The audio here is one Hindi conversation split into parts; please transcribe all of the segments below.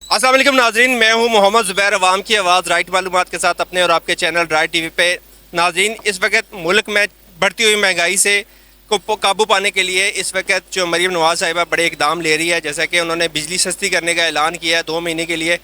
अस्सलाम वालेकुम नाजरीन, मैं हूं मोहम्मद ज़ुबैर, अवाम की आवाज़, राइट मालूमात के साथ अपने और आपके चैनल राइट टीवी पे। नाजरीन, इस वक्त मुल्क में बढ़ती हुई महंगाई से को काबू पाने के लिए इस वक्त जो मरीम नवाज़ साहिबा बड़े इकदाम ले रही है, जैसा कि उन्होंने बिजली सस्ती करने का ऐलान किया है 2 महीने के लिए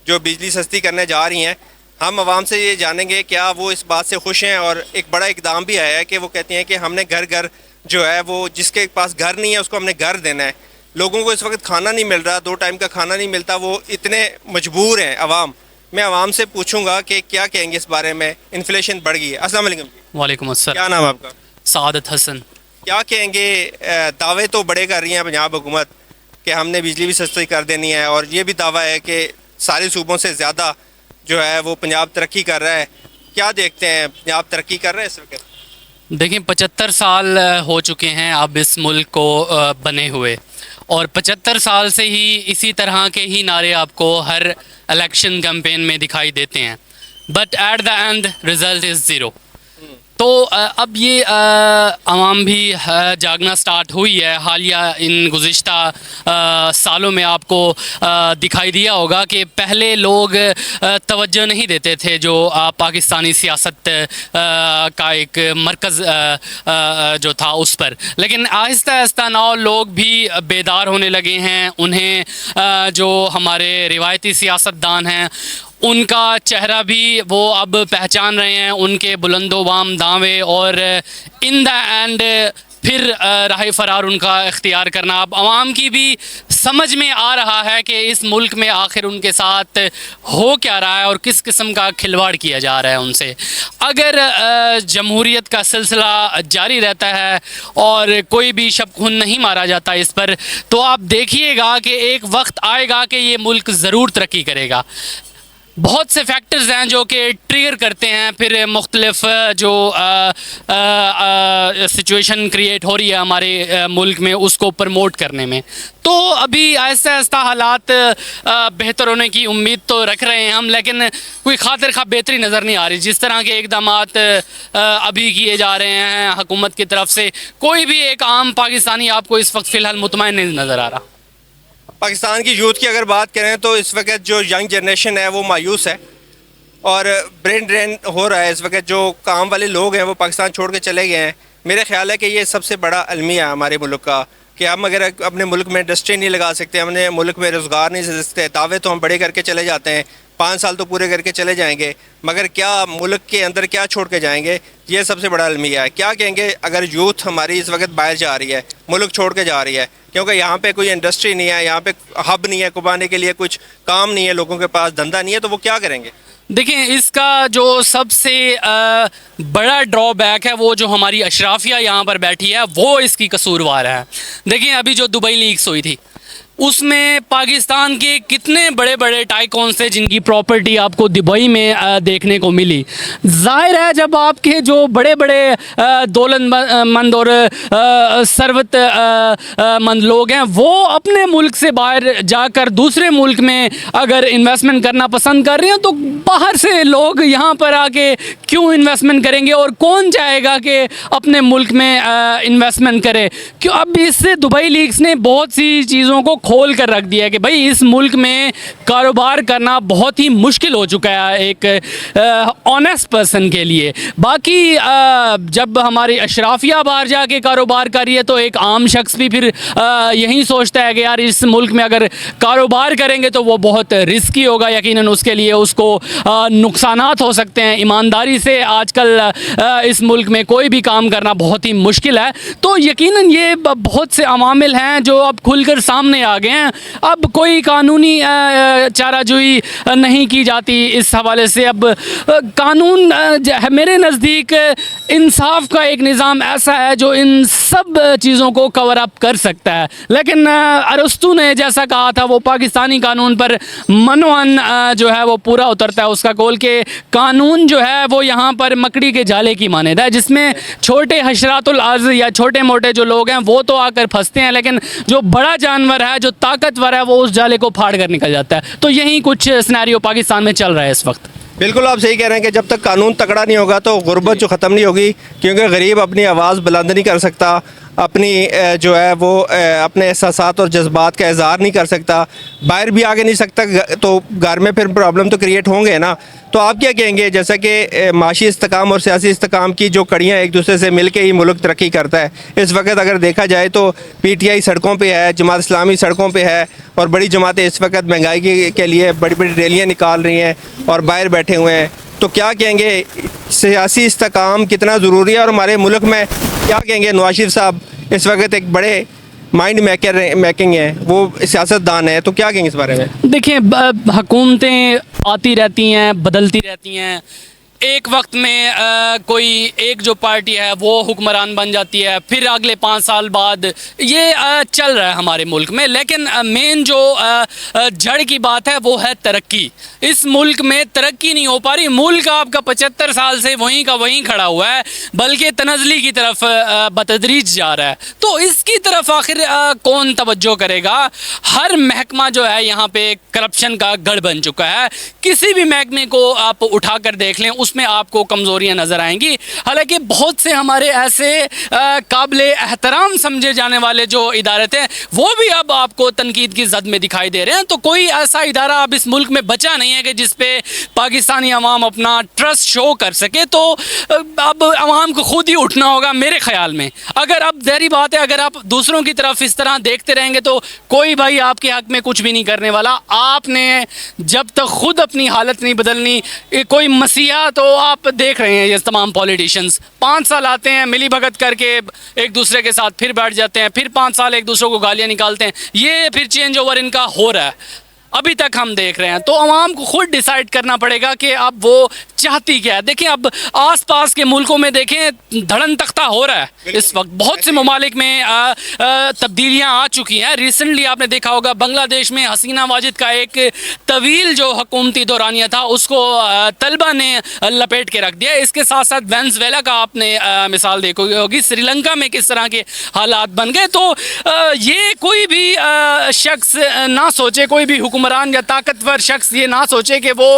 जो बिजली सस्ती करने जा रही हैं। हम आवाम से ये जानेंगे क्या वो इस बात से खुश हैं। और एक बड़ा इकदाम भी आया है कि वो कहती हैं कि हमने घर घर जो है वो जिसके पास घर नहीं है उसको हमने घर देना है। लोगों को इस वक्त खाना नहीं मिल रहा, 2 टाइम का खाना नहीं मिलता, वो इतने मजबूर हैं अवाम। मैं अवाम से पूछूंगा कि क्या कहेंगे इस बारे में। इन्फ्लेशन बढ़ गई है। अस्सलाम वालेकुम। वालेकुम अस्सलाम। क्या नाम है आपका? सादत हसन। क्या कहेंगे? दावे तो बड़े कर रही हैं पंजाब हुकूमत कि हमने बिजली भी सस्ती कर देनी है, और ये भी दावा है कि सारे सूबों से ज़्यादा जो है वो पंजाब तरक्की कर रहा है। क्या देखते हैं, पंजाब तरक्की कर रहा है इस वक्त? देखिए 75 साल हो चुके हैं अब इस मुल्क को बने हुए, और 75 साल से ही इसी तरह के ही नारे आपको हर इलेक्शन कैंपेन में दिखाई देते हैं, but at the end result is zero. तो अब ये आवाम भी जागना स्टार्ट हुई है। हालिया इन गुज़िश्ता सालों में आपको दिखाई दिया होगा कि पहले लोग तवज्जो नहीं देते थे जो पाकिस्तानी सियासत का एक मरकज़ जो था उस पर, लेकिन आहिस्ता आहिस्ता नाव लोग भी बेदार होने लगे हैं। उन्हें जो हमारे रिवायती सियासतदान हैं उनका चेहरा भी वो अब पहचान रहे हैं, उनके बुलंदोबाम दावे, और इन द एंड फिर राह फरार उनका इख्तियार करना अब आवाम की भी समझ में आ रहा है कि इस मुल्क में आखिर उनके साथ हो क्या रहा है और किस किस्म का खिलवाड़ किया जा रहा है उनसे। अगर जमहूरियत का सिलसिला जारी रहता है और कोई भी शब खून नहीं मारा जाता इस पर, तो आप देखिएगा कि एक वक्त आएगा कि ये मुल्क ज़रूर तरक्की करेगा। बहुत से फैक्टर्स हैं जो कि ट्रिगर करते हैं फिर मुख्तलिफ जो सिचुएशन क्रिएट हो रही है हमारे मुल्क में उसको प्रमोट करने में। तो अभी आहिस्ता आहिस्ता हालात बेहतर होने की उम्मीद तो रख रहे हैं हम, लेकिन कोई खातिर खा बेहतरी नज़र नहीं आ रही। जिस तरह के इक़दामात अभी किए जा रहे हैं हुकूमत की तरफ से, कोई भी एक आम पाकिस्तानी आपको इस वक्त फ़िलहाल मुतमईन नहीं नज़र आ रहा। पाकिस्तान की यूथ की अगर बात करें तो इस वक्त जो यंग जनरेशन है वो मायूस है और ब्रेन ड्रेन हो रहा है। इस वक्त जो काम वाले लोग हैं वो पाकिस्तान छोड़ के चले गए हैं। मेरा ख्याल है कि ये सबसे बड़ा अलमिया है हमारे मुल्क का कि हम अगर अपने मुल्क में इंडस्ट्री नहीं लगा सकते, हमने मुल्क में रोज़गार नहीं दे सकते, दावे तो हम बड़े करके चले जाते हैं, 5 साल तो पूरे करके चले जाएंगे, मगर क्या मुल्क के अंदर क्या छोड़ के जाएंगे, ये सबसे बड़ा अलमिया है। क्या कहेंगे अगर यूथ हमारी इस वक्त बाहर जा रही है, मुल्क छोड़ के जा रही है, क्योंकि यहाँ पे कोई इंडस्ट्री नहीं है, यहाँ पे हब नहीं है, कमाने के लिए कुछ काम नहीं है, लोगों के पास धंधा नहीं है, तो वो क्या करेंगे? देखिए इसका जो सबसे बड़ा ड्रॉबैक है वो जो हमारी अशराफिया यहाँ पर बैठी है वो इसकी कसूरवार है। देखिए अभी जो दुबई लीक्स हुई थी उसमें पाकिस्तान के कितने बड़े बड़े टाइकॉन्स थे जिनकी प्रॉपर्टी आपको दुबई में देखने को मिली। जाहिर है जब आपके जो बड़े बड़े दौलतमंद और सरवत मंद लोग हैं वो अपने मुल्क से बाहर जाकर दूसरे मुल्क में अगर इन्वेस्टमेंट करना पसंद कर रहे हैं, तो बाहर से लोग यहाँ पर आके क्यों इन्वेस्टमेंट करेंगे और कौन चाहेगा कि अपने मुल्क में इन्वेस्टमेंट करे? क्यों अब इससे दुबई लीक्स ने बहुत सी चीज़ों को खोल कर रख दिया है कि भाई इस मुल्क में कारोबार करना बहुत ही मुश्किल हो चुका है एक ऑनेस्ट पर्सन के लिए। बाकी जब हमारी अशराफिया बाहर जाके कारोबार कर रही है तो एक आम शख्स भी फिर यही सोचता है कि यार इस मुल्क में अगर कारोबार करेंगे तो वो बहुत रिस्की होगा, यकीनन उसके लिए उसको नुकसानात हो सकते हैं। ईमानदारी से आजकल इस मुल्क में कोई भी काम करना बहुत ही मुश्किल है। तो यकीनन ये बहुत से अवामिल हैं जो अब खुलकर सामने आ गए हैं। अब कोई कानूनी चाराजोई नहीं की जाती इस हवाले से। अब कानून मेरे नज़दीक इंसाफ का एक निज़ाम ऐसा है जो इन सब चीज़ों को कवर अप कर सकता है, लेकिन अरस्तु ने जैसा कहा था वो पाकिस्तानी कानून पर मनोअन जो है वो पूरा उतरता है। उसका कौल के कानून जो है वो यहाँ पर मकड़ी के जाले की मानद है, जिसमें छोटे हशरातुल अर्ज़ या छोटे मोटे जो लोग हैं वो तो आकर फंसते हैं, लेकिन जो बड़ा जानवर है, जो ताकतवर है, वो उस जाले को फाड़ कर निकल जाता है। तो यही कुछ सिनेरियो पाकिस्तान में चल रहा है इस वक्त। बिल्कुल आप सही कह रहे हैं कि जब तक कानून तगड़ा नहीं होगा तो गुर्बत जो ख़त्म नहीं होगी, क्योंकि गरीब अपनी आवाज़ बुलंद नहीं कर सकता, अपनी जो है वो अपने एहसासात और जज्बात का इजहार नहीं कर सकता, बाहर भी आगे नहीं सकता, तो घर में फिर प्रॉब्लम तो क्रिएट होंगे ना। तो आप क्या कहेंगे, जैसा कि माशी इस्तेकाम और सियासी इस्तेकाम की जो कड़ियाँ एक दूसरे से मिल के ही मुल्क तरक्की करता है, इस वक्त अगर देखा जाए तो PTI सड़कों पे है, जमात इस्लामी सड़कों पे है, और बड़ी जमातें इस वक्त महंगाई के लिए बड़ी बड़ी रैलियाँ निकाल रही हैं और बाहर बैठे हुए हैं। तो क्या कहेंगे, सियासी इस्तेकाम कितना ज़रूरी है, और हमारे मुल्क में क्या कहेंगे, नवाज शरीफ साहब इस वक्त एक बड़े माइंड मेकिंग है, वो सियासतदान है, तो क्या कहेंगे इस बारे में? देखिए, हुकूमतें आती रहती हैं, बदलती रहती हैं। एक वक्त में कोई एक जो पार्टी है वो हुक्मरान बन जाती है, फिर अगले 5 साल बाद ये चल रहा है हमारे मुल्क में। लेकिन मेन जो जड़ की बात है वो है तरक्की। इस मुल्क में तरक्की नहीं हो पा रही। मुल्क आपका 75 साल से वहीं का वहीं खड़ा हुआ है, बल्कि तनज़ली की तरफ बतदरीज जा रहा है। तो इसकी तरफ आखिर कौन तवज्जो करेगा? हर महकमा जो है यहाँ पे करप्शन का गढ़ बन चुका है। किसी भी महकमे को आप उठा कर देख लें, उसमें आपको कमज़ोरियाँ नज़र आएंगी। हालांकि बहुत से हमारे ऐसे काबिल एहतराम समझे जाने वाले जो इदारे थे वो भी अब आपको तनकीद की जद में दिखाई दे रहे हैं। तो कोई ऐसा इदारा अब इस मुल्क में बचा नहीं है कि जिस पे पाकिस्तानी अवाम अपना ट्रस्ट शो कर सके। तो अब अवाम को खुद ही उठना होगा मेरे ख्याल में। अगर अब ज़हरी बात है, अगर आप दूसरों की तरफ इस तरह देखते रहेंगे तो कोई भाई आपके हक़ में कुछ भी नहीं करने वाला। आपने जब तक खुद अपनी हालत नहीं बदलनी, कोई मसीहा तो आप देख रहे हैं ये तमाम पॉलिटिशियंस 5 साल आते हैं, मिली भगत करके एक दूसरे के साथ फिर बैठ जाते हैं, फिर 5 साल एक दूसरे को गालियाँ निकालते हैं। ये फिर चेंज ओवर इनका हो रहा है, अभी तक हम देख रहे हैं। तो अवाम को खुद डिसाइड करना पड़ेगा कि अब वो चाहती क्या है। देखें, अब आसपास के मुल्कों में देखें धड़न तख्ता हो रहा है इस वक्त। बहुत से ममालिक में तब्दीलियाँ आ चुकी हैं। रिसेंटली आपने देखा होगा बांग्लादेश में हसीना वाजिद का एक तवील जो हुकूमती दौरानिया था उसको तलबा ने लपेट के रख दिया। इसके साथ साथ वेनेज़ुएला का आपने मिसाल देखी होगी, श्रीलंका में किस तरह के हालात बन गए। तो ये कोई भी शख्स ना सोचे, कोई भी हुक्मरान या ताकतवर शख्स ये ना सोचे कि वो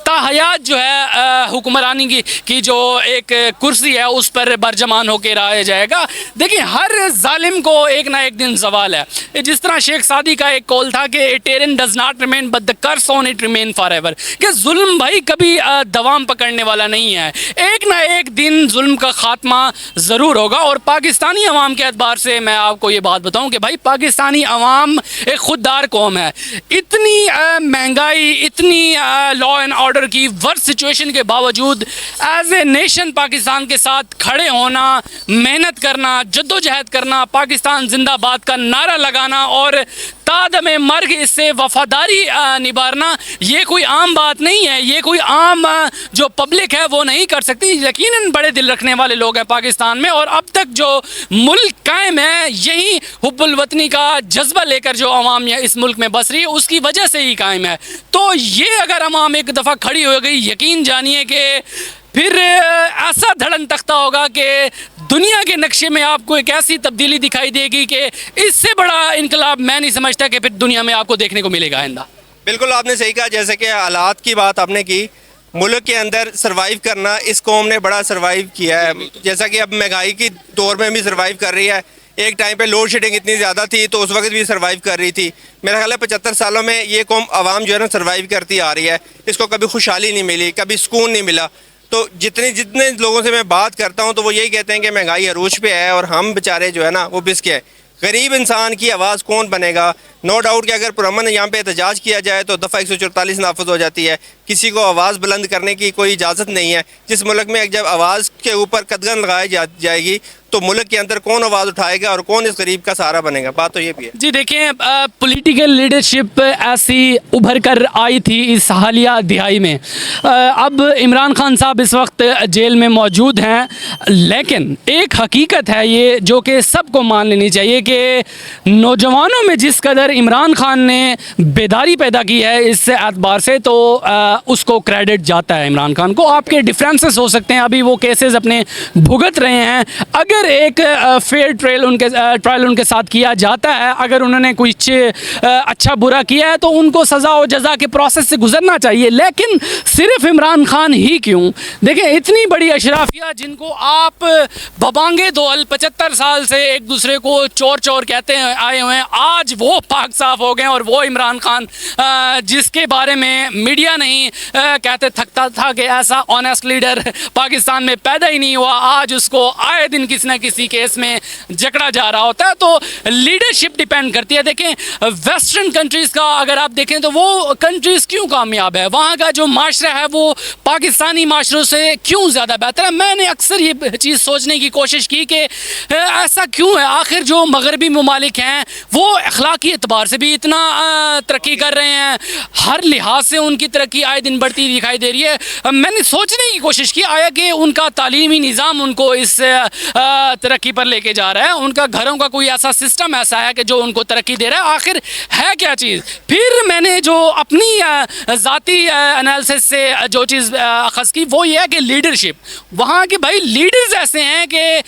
ताहयात जो है हुक्मरानी की जो एक कुर्सी है उस पर बरजमान होकर रहा जाएगा। देखिए, हर जालिम को एक ना एक दिन जवाल है। जिस तरह शेख सादी का एक कॉल था कि tyrant does not remain but the curse on it remain forever, कि जुल्म भाई कभी दवाम पकड़ने वाला नहीं है। एक ना एक दिन जुल्म का खात्मा ज़रूर होगा। और पाकिस्तानी अवाम के एतबार से मैं आपको ये बात बताऊँ कि भाई पाकिस्तानी अवाम एक खुददार कौम है। इतनी महंगाई, इतनी लॉ एंड ऑर्डर की वर्स्ट सिचुएशन के बावजूद एज ए नेशन पाकिस्तान के साथ खड़े होना, मेहनत करना, जद्दोजहद करना, पाकिस्तान जिंदाबाद का नारा लगाना और तादमे मर्ग इससे वफादारी निभाना, ये कोई आम बात नहीं है। ये कोई आम जो पब्लिक है वो नहीं कर सकती। यकीनन बड़े दिल रखने वाले लोग हैं पाकिस्तान में, और अब तक जो मुल्क कायम है यही हुब्बुल वतनी का जज्बा लेकर जो अवाम इस मुल्क में बस रही है उसकी वजह से ही कायम है। तो ये अगर अवाम एक दफ़ा खड़ी हो गई, यकीन जानिए कि फिर ऐसा धड़न तख्ता होगा कि दुनिया के नक्शे में आपको एक ऐसी तब्दीली दिखाई देगी कि इससे बड़ा इनकलाब मैं नहीं समझता कि फिर दुनिया में आपको देखने को मिलेगा आइंदा। बिल्कुल आपने सही कहा, जैसे कि हालात की बात आपने की, मुल्क के अंदर सर्वाइव करना इस कौम ने बड़ा सर्वाइव किया है। जैसा कि अब महंगाई की दौर में भी सर्वाइव कर रही है। एक टाइम पे लोड शेडिंग इतनी ज़्यादा थी तो उस वक्त भी सर्वाइव कर रही थी। मेरा ख्याल है 75 सालों में ये कौम आवाम जो है ना सर्वाइव करती आ रही है। इसको कभी खुशहाली नहीं मिली, कभी सुकून नहीं मिला। तो जितने लोगों से मैं बात करता हूँ तो वो यही कहते हैं कि महंगाई अरूज पे है और हम बेचारे जो है ना वो बिस के हैं। गरीब इंसान की आवाज़ कौन बनेगा? नो डाउट कि अगर पुरअमन यहाँ पे एहतजाज किया जाए तो दफ़ा 144 नाफज हो जाती है। किसी को आवाज़ बुलंद करने की कोई इजाज़त नहीं है। जिस मुल्क में जब आवाज़ के ऊपर कदगन लगाई जाएगी तो मुल्क के अंदर कौन आवाज़ उठाएगा और कौन इस गरीब का सहारा बनेगा? बात तो ये भी है। जी देखें, पॉलिटिकल लीडरशिप ऐसी उभर कर आई थी इस हालिया दिहाई में। अब इमरान खान साहब इस वक्त जेल में मौजूद हैं, लेकिन एक हकीकत है ये जो कि सबको मान लेनी चाहिए कि नौजवानों में जिस कदर इमरान खान ने बेदारी पैदा की है इस एतबार से, तो उसको क्रेडिट जाता है इमरान खान को। आपके डिफरेंसेस हो सकते हैं, अभी वो केसेस अपने भुगत रहे हैं। अगर अगर एक फेयर ट्रायल उनके साथ किया जाता है, अगर उन्होंने कुछ अच्छा बुरा किया है तो उनको सज़ा और जज़ा के प्रोसेस से गुजरना चाहिए। लेकिन सिर्फ इमरान खान ही क्यों? देखें, इतनी बड़ी अशराफिया जिनको आप बबांगे दोल 75 साल से एक दूसरे को चोर चोर कहते हैं आए हुए हैं, आज वो पाक साफ हो गए और वो इमरान खान जिसके बारे में मीडिया नहीं कहते थकता था कि ऐसा ऑनेस्ट लीडर पाकिस्तान में पैदा ही नहीं हुआ, आज उसको आए दिन किसी न किसी केस में जकड़ा जा रहा होता है। तो लीडरशिप डिपेंड करती है। देखें, वेस्टर्न कंट्रीज़ का अगर आप देखें तो वो कंट्रीज़ क्यों कामयाब है, वहाँ का जो माशरा है वो पाकिस्तानी माशरों से क्यों ज़्यादा बेहतर है। मैंने अक्सर ये चीज़ सोचने की कोशिश की कि ऐसा क्यों है। आखिर जो मगरबी ममालिक हैं वो अखलाकी एतबार से भी इतना तरक्की कर रहे हैं, हर लिहाज से उनकी तरक्की आए दिन बढ़ती दिखाई दे रही है। मैंने सोचने की कोशिश की आया कि उनका तालीमी निज़ाम उनको इस तरक्की पर लेके जा रहा है, उनका घरों का कोई ऐसा सिस्टम ऐसा है कि जो उनको तरक्की दे रहा है, आखिर है क्या चीज़। फिर मैंने जो अपनी ज़ाती एनालिसिस से जो चीज़ अखज़ की वो ये है कि लीडरशिप, वहाँ के भाई लीडर्स ऐसे हैं कि